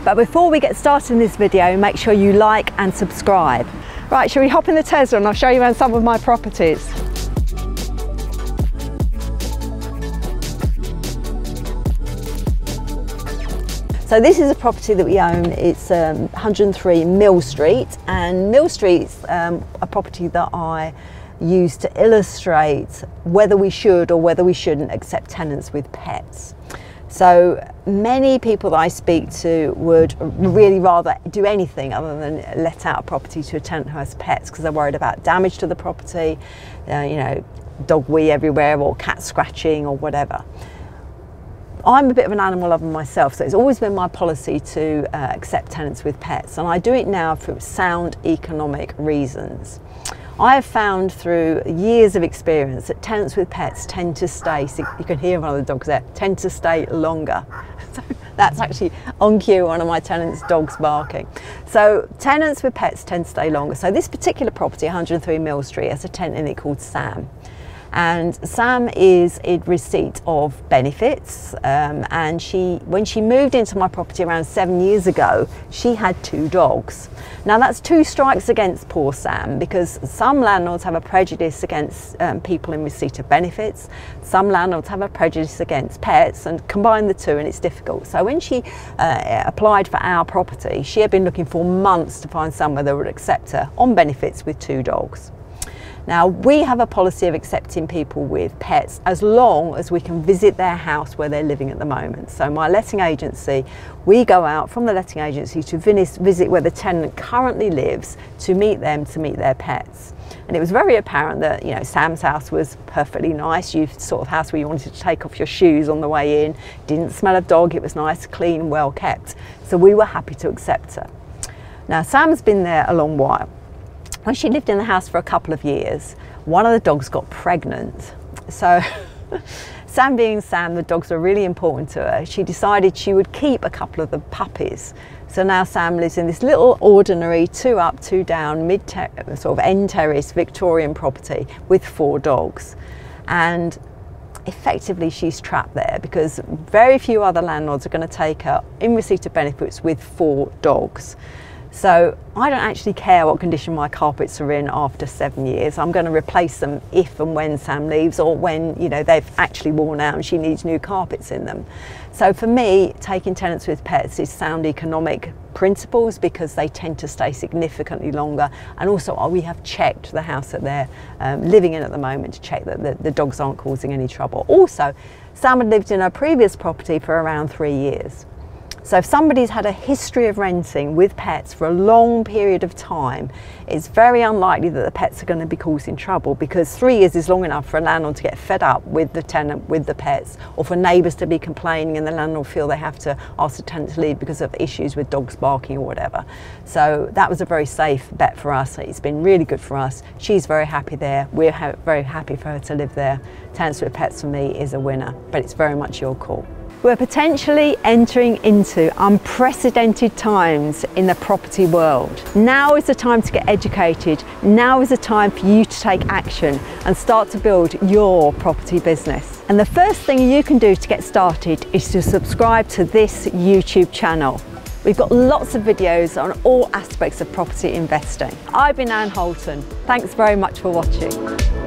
But before we get started in this video, make sure you like and subscribe. Right, shall we hop in the Tesla and I'll show you around some of my properties. So this is a property that we own. It's 103 Mill Street, and Mill Street's a property that I use to illustrate whether we should or whether we shouldn't accept tenants with pets. So many people that I speak to would really rather do anything other than let out a property to a tenant who has pets because they're worried about damage to the property, you know, dog wee everywhere or cat scratching or whatever. I'm a bit of an animal lover myself, so it's always been my policy to accept tenants with pets, and I do it now for sound economic reasons. I have found through years of experience that tenants with pets tend to stay, you can hear one of the dogs there, tend to stay longer. So that's actually on cue, one of my tenants' dogs barking. So tenants with pets tend to stay longer. So this particular property, 103 Mill Street, has a tenant in it called Sam. And Sam is in receipt of benefits, and when she moved into my property around 7 years ago, she had 2 dogs. Now that's 2 strikes against poor Sam, because some landlords have a prejudice against people in receipt of benefits. Some landlords have a prejudice against pets, and combine the two and it's difficult. So when she applied for our property, she had been looking for months to find somewhere that would accept her on benefits with 2 dogs. Now, we have a policy of accepting people with pets as long as we can visit their house where they're living at the moment. So my letting agency, we go out from the letting agency to visit where the tenant currently lives to meet them, to meet their pets. And it was very apparent that, you know, Sam's house was perfectly nice, sort of house where you wanted to take off your shoes on the way in, didn't smell of dog, it was nice, clean, well kept. So we were happy to accept her. Now, Sam's been there a long while. When she lived in the house for a couple of years, one of the dogs got pregnant. So Sam being Sam, the dogs were really important to her. She decided she would keep a couple of the puppies. So now Sam lives in this little ordinary 2 up, 2 down, sort of end terrace Victorian property with 4 dogs. And effectively she's trapped there because very few other landlords are going to take her in receipt of benefits with 4 dogs. So I don't actually care what condition my carpets are in after 7 years. I'm going to replace them if and when Sam leaves, or when, you know, they've actually worn out and she needs new carpets in them. So for me, taking tenants with pets is sound economic principles because they tend to stay significantly longer, and also we have checked the house that they're living in at the moment to check that the dogs aren't causing any trouble. Also, Sam had lived in her previous property for around 3 years. So if somebody's had a history of renting with pets for a long period of time, it's very unlikely that the pets are going to be causing trouble, because 3 years is long enough for a landlord to get fed up with the tenant, with the pets, or for neighbours to be complaining and the landlord feel they have to ask the tenant to leave because of issues with dogs barking or whatever. So that was a very safe bet for us. It's been really good for us. She's very happy there. We're very happy for her to live there. Tenants with pets for me is a winner, but it's very much your call. We're potentially entering into unprecedented times in the property world. Now is the time to get educated. Now is the time for you to take action and start to build your property business. And the first thing you can do to get started is to subscribe to this YouTube channel. We've got lots of videos on all aspects of property investing. I've been Anne Houlton. Thanks very much for watching.